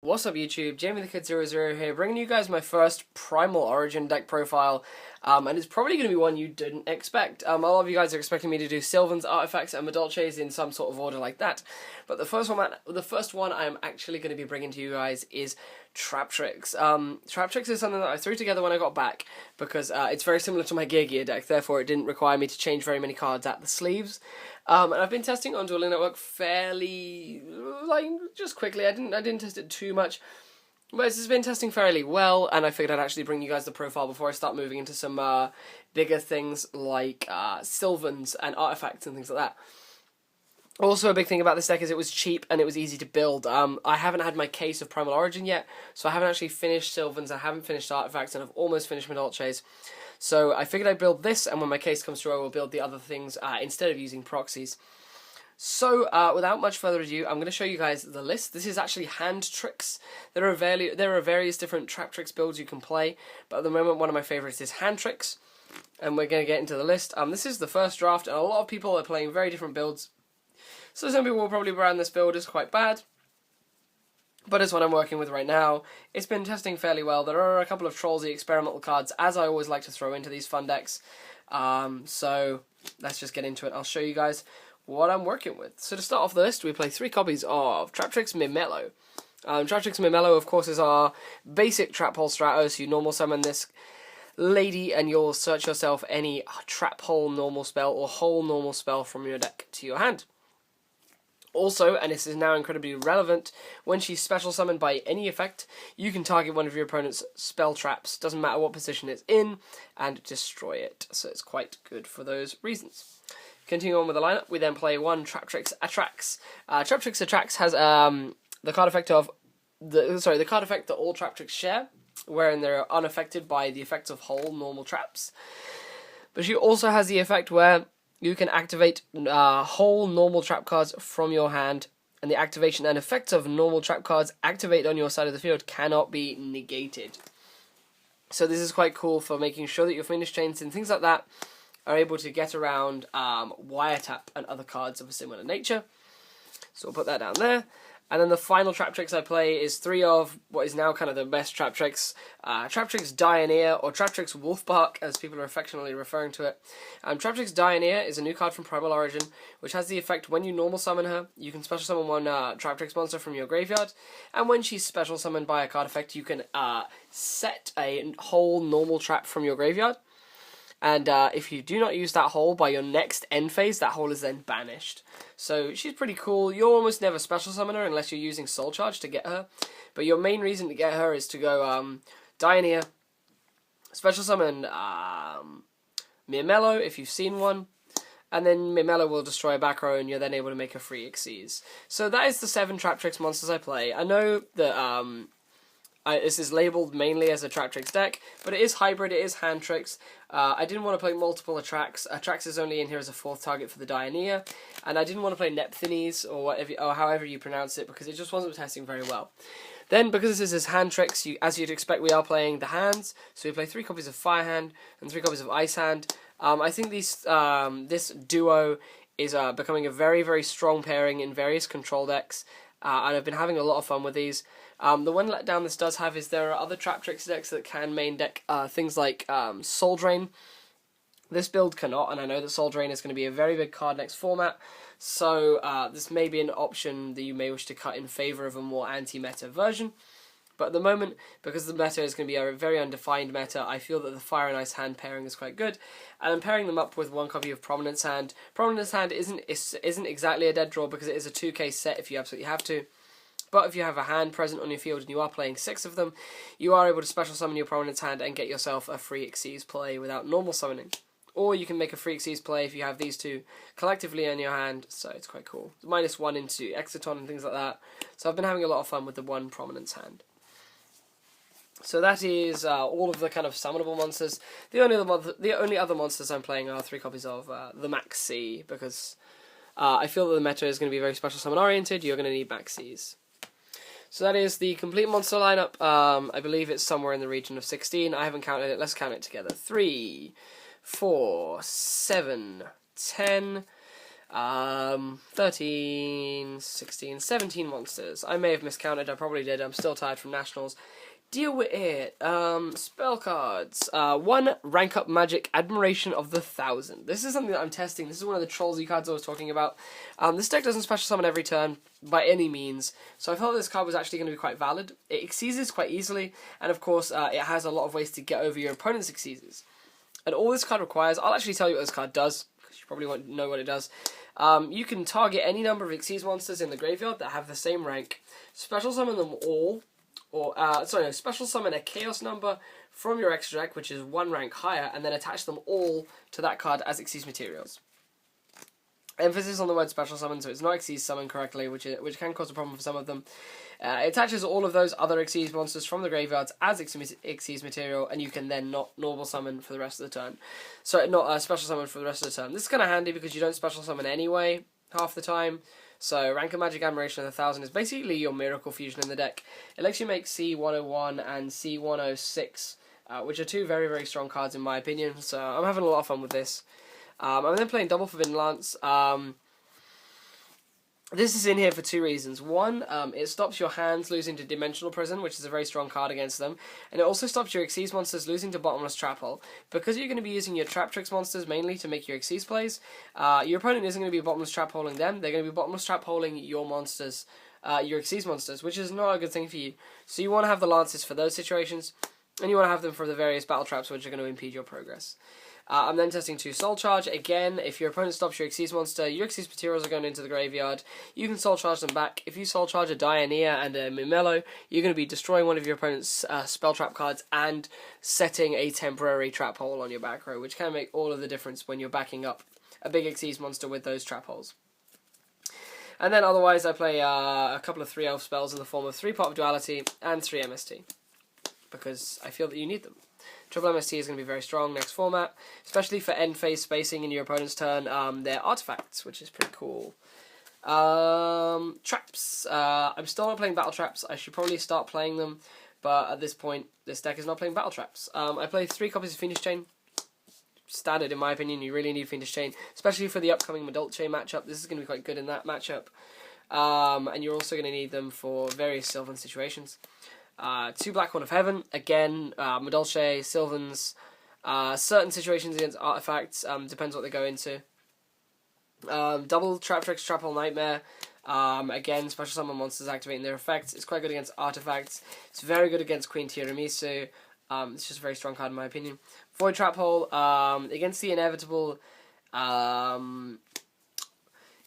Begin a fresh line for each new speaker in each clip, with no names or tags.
What's up YouTube, Jamie the Kid 00 here, bringing you guys my first Primal Origin deck profile, and it's probably going to be one you didn't expect. A lot of you guys are expecting me to do Sylvans, Artifacts, and Madolches in some sort of order like that, but the first one I am actually going to be bringing to you guys is Traptrix. Traptrix is something that I threw together when I got back, because it's very similar to my Gear Gear deck, therefore it didn't require me to change very many cards at the sleeves. And I've been testing on Dueling Network fairly, just quickly. I didn't test it too much, but it's been testing fairly well, and I figured I'd actually bring you guys the profile before I start moving into some bigger things like Sylvans and Artifacts and things like that. Also, a big thing about this deck is it was cheap and it was easy to build. I haven't had my case of Primal Origin yet, so I haven't actually finished Sylvans, I haven't finished Artifacts, and I've almost finished Madolches. So I figured I'd build this, and when my case comes through I will build the other things instead of using proxies. So, without much further ado, I'm going to show you guys the list. This is actually hand tricks. There are various different Traptrix builds you can play, but at the moment one of my favourites is hand tricks, and we're going to get into the list. This is the first draft, and a lot of people are playing very different builds. So some people will probably brand this build as quite bad, but it's what I'm working with right now. It's been testing fairly well. There are a couple of Trollsy experimental cards, as I always like to throw into these fun decks. So let's just get into it. I'll show you guys what I'm working with. So to start off the list, we play 3 copies of Traptrix Myrmelo. Traptrix Myrmelo, of course, is our basic trap hole Stratos. You normal summon this lady, and you'll search yourself any trap hole normal spell or hole normal spell from your deck to your hand. Also, and this is now incredibly relevant, when she's special summoned by any effect, you can target one of your opponent's spell traps, doesn't matter what position it's in, and destroy it. So it's quite good for those reasons. Continuing on with the lineup, we then play one Traptrix Attrax. Traptrix Attrax has the card effect that all Traptrix share, wherein they're unaffected by the effects of whole normal traps. But she also has the effect where you can activate whole normal trap cards from your hand, and the activation and effects of normal trap cards activate on your side of the field cannot be negated. So this is quite cool for making sure that your Fiendish Chains and things like that are able to get around Wiretap and other cards of a similar nature. So we'll put that down there. And then the final Traptrix I play is 3 of what is now kind of the best Traptrix. Traptrix Dionea, or Traptrix Wolfbark, as people are affectionately referring to it. Traptrix Dionea is a new card from Primal Origin, which has the effect when you normal summon her, you can special summon one Traptrix monster from your graveyard, and when she's special summoned by a card effect, you can set a whole normal trap from your graveyard. And if you do not use that hole by your next end phase, that hole is then banished. So she's pretty cool. You'll almost never special summon her unless you're using Soul Charge to get her. But your main reason to get her is to go Dionea, special summon Myrmelo if you've seen one, and then Myrmelo will destroy a back row and you're then able to make a free Xyz. So that is the 7 Traptrix monsters I play. I know that this is labelled mainly as a Traptrix deck, but it is hybrid, it is hand tricks. I didn't want to play multiple Attrax. Attrax is only in here as a 4th target for the Dionea, and I didn't want to play Nepthines, or however you pronounce it, because it just wasn't testing very well. Then, because this is hand tricks, as you'd expect, we are playing the hands, so we play 3 copies of Fire Hand and 3 copies of Ice Hand. I think this duo is becoming a very, very strong pairing in various control decks, and I've been having a lot of fun with these. The one letdown this does have is there are other Traptrix decks that can main deck things like Soul Drain. This build cannot, and I know that Soul Drain is going to be a very big card next format, so this may be an option that you may wish to cut in favour of a more anti-meta version. But at the moment, because the meta is going to be a very undefined meta, I feel that the Fire and Ice Hand pairing is quite good, and I'm pairing them up with 1 copy of Prominence Hand. Prominence Hand isn't exactly a dead draw because it is a 2k set if you absolutely have to. But if you have a hand present on your field and you are playing 6 of them, you are able to special summon your Prominence Hand and get yourself a free Xyz play without normal summoning. Or you can make a free Xyz play if you have these 2 collectively in your hand, so it's quite cool. -1 into Exiton and things like that. So I've been having a lot of fun with the 1 Prominence Hand. So that is all of the kind of summonable monsters. The only other monsters I'm playing are 3 copies of the Maxx, because I feel that the meta is going to be very special summon oriented. You're going to need Maxx's. So that is the complete monster lineup. I believe it's somewhere in the region of 16. I haven't counted it. Let's count it together. 3, 4, 7, 10, 13, 16, 17 monsters. I may have miscounted, I probably did, I'm still tired from Nationals. Deal with it. Spell cards. 1 rank up magic, Admiration of the Thousand. This is something that I'm testing. This is one of the Trollsy cards I was talking about. This deck doesn't special summon every turn by any means, so I felt this card was actually going to be quite valid. It exceeds quite easily, and of course it has a lot of ways to get over your opponent's exceeds. And all this card requires, I'll actually tell you what this card does, because you probably won't know what it does. You can target any number of exceeds monsters in the graveyard that have the same rank, special summon them all, or special summon a chaos number from your extra deck, which is 1 rank higher, and then attach them all to that card as exceeds materials. Emphasis on the word special summon, so it's not exceeds summon correctly, which can cause a problem for some of them. It attaches all of those other exceeds monsters from the graveyards as exceeds material, and you can then not normal summon for the rest of the turn. So not special summon for the rest of the turn. This is kind of handy because you don't special summon anyway half the time. So Rank of Magic Admiration of the Thousand is basically your Miracle Fusion in the deck. It lets you make C101 and C106, which are 2 very, very strong cards in my opinion. So I'm having a lot of fun with this. I'm then playing Double Forbidden Lance. This is in here for 2 reasons. 1, it stops your hands losing to Dimensional Prison, which is a very strong card against them. And it also stops your Exceeds monsters losing to Bottomless Trap Hole. Because you're going to be using your Traptrix monsters mainly to make your Exceeds plays, your opponent isn't going to be Bottomless Trap Holing them, they're going to be Bottomless Trap Holing your monsters, your Exceeds monsters, which is not a good thing for you. So you want to have the Lances for those situations, and you want to have them for the various Battle Traps which are going to impede your progress. I'm then testing 2 Soul Charge. Again, if your opponent stops your Exceeds monster, your Exceeds materials are going into the graveyard. You can Soul Charge them back. If you Soul Charge a Dionea and a Myrmelo, you're going to be destroying one of your opponent's spell trap cards and setting a temporary trap hole on your back row, which can make all of the difference when you're backing up a big Exceeds monster with those trap holes. And then otherwise, I play a couple of 3 elf spells in the form of 3 Pot of Duality and 3 MST, because I feel that you need them. Triple MST is going to be very strong next format, especially for end phase spacing in your opponent's turn. They're artifacts, which is pretty cool. Traps. I'm still not playing battle traps. I should probably start playing them, but at this point, this deck is not playing battle traps. I play 3 copies of Fiendish Chain. Standard, in my opinion. You really need Fiendish Chain, especially for the upcoming Adult Chain matchup. This is going to be quite good in that matchup. And you're also going to need them for various Sylvan situations. 2 Black Horn of Heaven, again, Madolche, Sylvans, certain situations against artifacts, depends what they go into. Double Traptrix Trapple Nightmare, again, special summon monsters activating their effects. It's quite good against artifacts. It's very good against Queen Tiramisu. It's just a very strong card in my opinion. Void Trap Hole, against the inevitable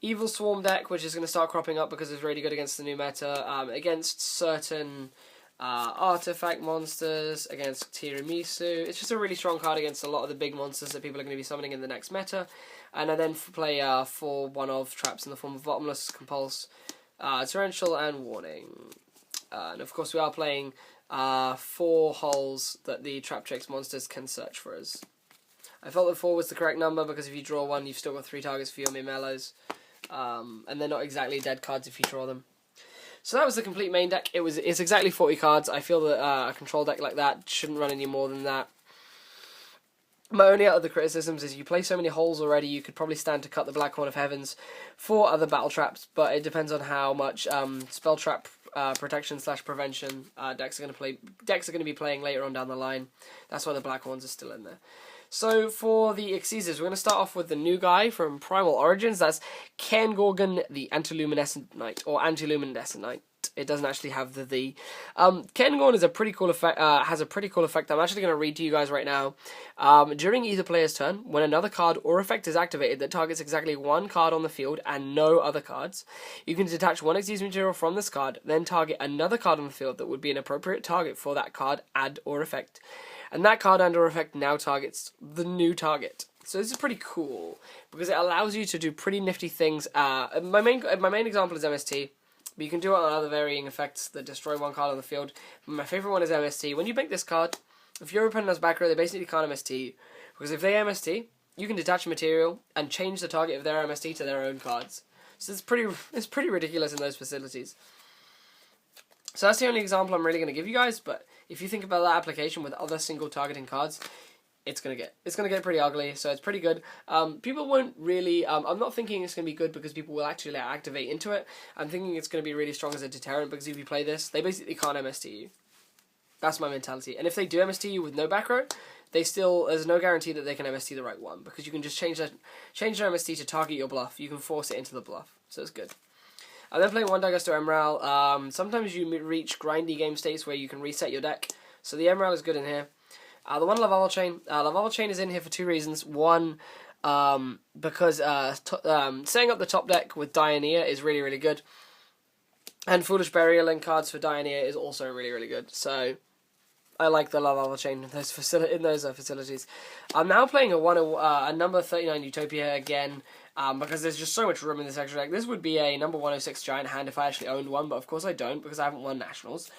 Evil Swarm deck, which is going to start cropping up because it's really good against the new meta, against certain artifact monsters, against Tiramisu. It's just a really strong card against a lot of the big monsters that people are going to be summoning in the next meta. And I then play 4 one-of traps in the form of Bottomless, Compulse, Torrential, and Warning. And of course we are playing 4 holes that the Traptrix monsters can search for us. I felt that 4 was the correct number because if you draw 1, you've still got 3 targets for your Myrmelos. And they're not exactly dead cards if you draw them. So that was the complete main deck. It's exactly 40 cards. I feel that a control deck like that shouldn't run any more than that. My only other criticisms is you play so many holes already, you could probably stand to cut the Black Horn of Heavens for other battle traps, but it depends on how much spell trap protection / prevention decks are going to be playing later on down the line. That's why the Black Horns are still in there. So for the Exceeders, we're going to start off with the new guy from Primal Origins. That's Cairn Gorgon, the Antiluminescent Knight, or Antiluminescent Knight. It doesn't actually have the. Cairn Gorgon is a pretty cool effect. Has a pretty cool effect. I'm actually going to read to you guys right now. During either player's turn, when another card or effect is activated that targets exactly 1 card on the field and no other cards, you can detach 1 Exceeds material from this card, then target another card on the field that would be an appropriate target for that card and or effect. And that card and or effect now targets the new target. So this is pretty cool because it allows you to do pretty nifty things. My main example is MST, but you can do it on other varying effects that destroy 1 card on the field. My favourite one is MST. When you make this card, if your opponent has back row, they basically can't MST, because if they MST, you can detach a material and change the target of their MST to their own cards. So it's pretty ridiculous in those facilities. So that's the only example I'm really going to give you guys, but if you think about that application with other single targeting cards, it's gonna get pretty ugly. So it's pretty good. People won't really. I'm not thinking it's gonna be good because people will actually activate into it. I'm thinking it's gonna be really strong as a deterrent because if you play this, they basically can't MST you. That's my mentality. And if they do MST you with no back row, there's no guarantee that they can MST the right one because you can just change their MST to target your bluff. You can force it into the bluff, so it's good. I'm then playing one Dagusto Emerald. Sometimes you reach grindy game states where you can reset your deck, so the Emerald is good in here. The one Laval Chain. Laval Chain is in here for two reasons. One, because setting up the top deck with Dionea is really, really good. And Foolish Burial Link cards for Dionea is also really, really good. So I like the Laval Chain in those facilities. I'm now playing a number 39 Utopia again, because there's just so much room in this extra deck. This would be a number 106 Giant Hand if I actually owned one, but of course I don't because I haven't won Nationals.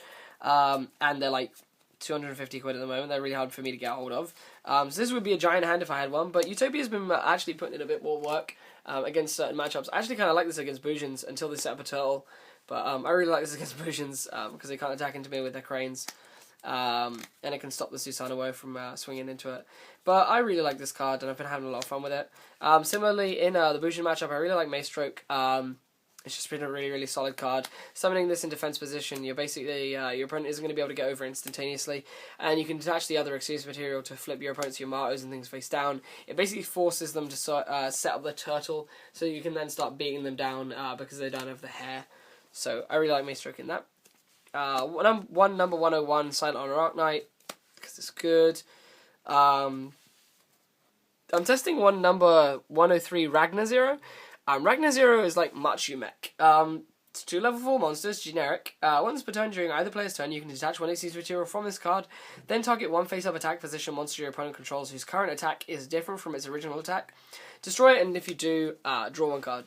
And they're like 250 quid at the moment. They're really hard for me to get hold of. So this would be a Giant Hand if I had one, but Utopia's been actually putting in a bit more work against certain matchups. I actually kind of like this against Bujins until they set up a turtle, but I really like this against Bujins because they can't attack into me with their cranes. And it can stop the Susanoo from swinging into it. But I really like this card, and I've been having a lot of fun with it. Similarly, in the Bujin matchup, I really like Maestroke. It's just been a really, really solid card. Summoning this in defense position, you're basically your opponent isn't going to be able to get over instantaneously, and you can detach the other exclusive material to flip your opponent's Yamatos and things face down. It basically forces them to set up the turtle, so you can then start beating them down because they don't have the hair. So I really like Maestroke in that. One number 101 Silent Honor Arknight because it's good. I'm testing one number 103 Ragnar Zero. Ragnar Zero is like Machu Mech. It's 2 level 4 monsters, generic. Once per turn during either player's turn, you can detach one exclusive material from this card, then target one face-up attack position monster your opponent controls whose current attack is different from its original attack. Destroy it, and if you do, draw one card.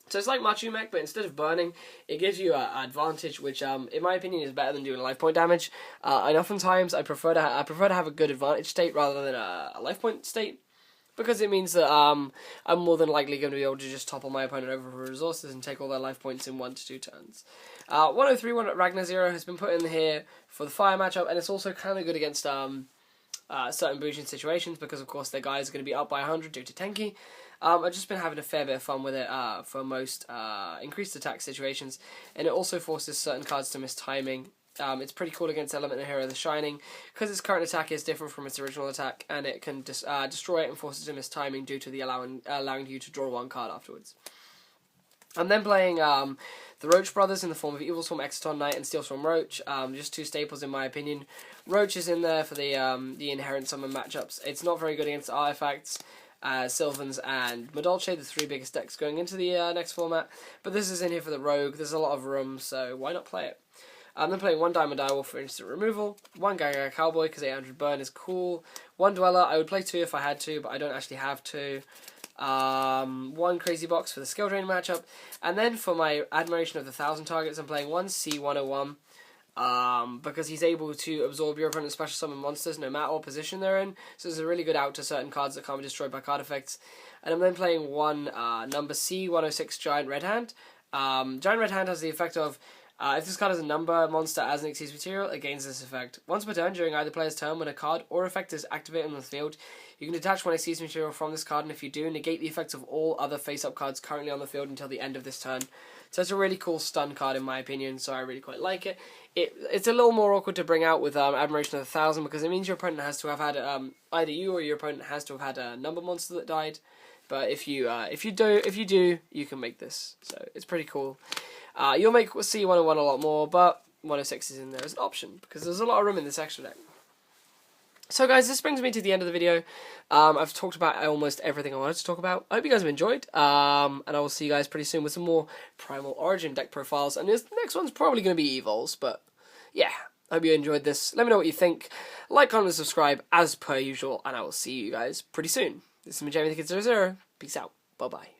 So it's like Machu Mech, but instead of burning, it gives you an advantage, which, in my opinion, is better than doing life point damage. And oftentimes, I prefer to have a good advantage state rather than a life point state, because it means that I'm more than likely going to be able to just topple my opponent over for resources and take all their life points in 1 to 2 turns. 103 Ragnar Zero has been put in here for the fire matchup, and it's also kind of good against certain Bujin situations, because of course their guys are going to be up by 100 due to Tenki. I've just been having a fair bit of fun with it for most increased attack situations, and it also forces certain cards to miss timing. It's pretty cool against Element and Hero the Shining, because its current attack is different from its original attack, and it can destroy it and force it to miss timing due to the allowing you to draw one card afterwards. I'm then playing the Roach Brothers in the form of Evilswarm Exciton Knight and Steelswarm Roach, just 2 staples in my opinion. Roach is in there for the inherent summon matchups. It's not very good against artifacts, Sylvans and Madolche, the 3 biggest decks going into the next format, but this is in here for the Rogue. There's a lot of room, so why not play it? I'm then playing 1 Diamond Direwolf for instant removal, 1 Gaga Cowboy because 800 burn is cool, 1 Dweller. I would play 2 if I had to, but I don't actually have to. 1 Crazy Box for the skill drain matchup, and then for my Admiration of the 1000 Targets, I'm playing 1 C101. Because he's able to absorb your opponent's special summon monsters no matter what position they're in, so it's a really good out to certain cards that can't be destroyed by card effects. And I'm then playing 1 number C106 Giant Red Hand. Giant Red Hand has the effect of, if this card has a number monster as an exclusive material, it gains this effect. Once per turn during either player's turn, when a card or effect is activated on the field, you can detach one exclusive material from this card, and if you do, negate the effects of all other face-up cards currently on the field until the end of this turn. So it's a really cool stun card in my opinion, so I really quite like it. It's a little more awkward to bring out with Admiration of the 1000 because it means your opponent has to have had either you or your opponent has to have had a number monster that died. But if you do, you can make this. So it's pretty cool. You'll make C101 a lot more, but 106 is in there as an option because there's a lot of room in this extra deck. So guys, this brings me to the end of the video. I've talked about almost everything I wanted to talk about. I hope you guys have enjoyed, and I will see you guys pretty soon with some more Primal Origin deck profiles. And this next one's probably going to be Evols, but yeah, I hope you enjoyed this. Let me know what you think. Like, comment, and subscribe as per usual, and I will see you guys pretty soon. This is Jamie the Kid 00. Peace out. Bye-bye.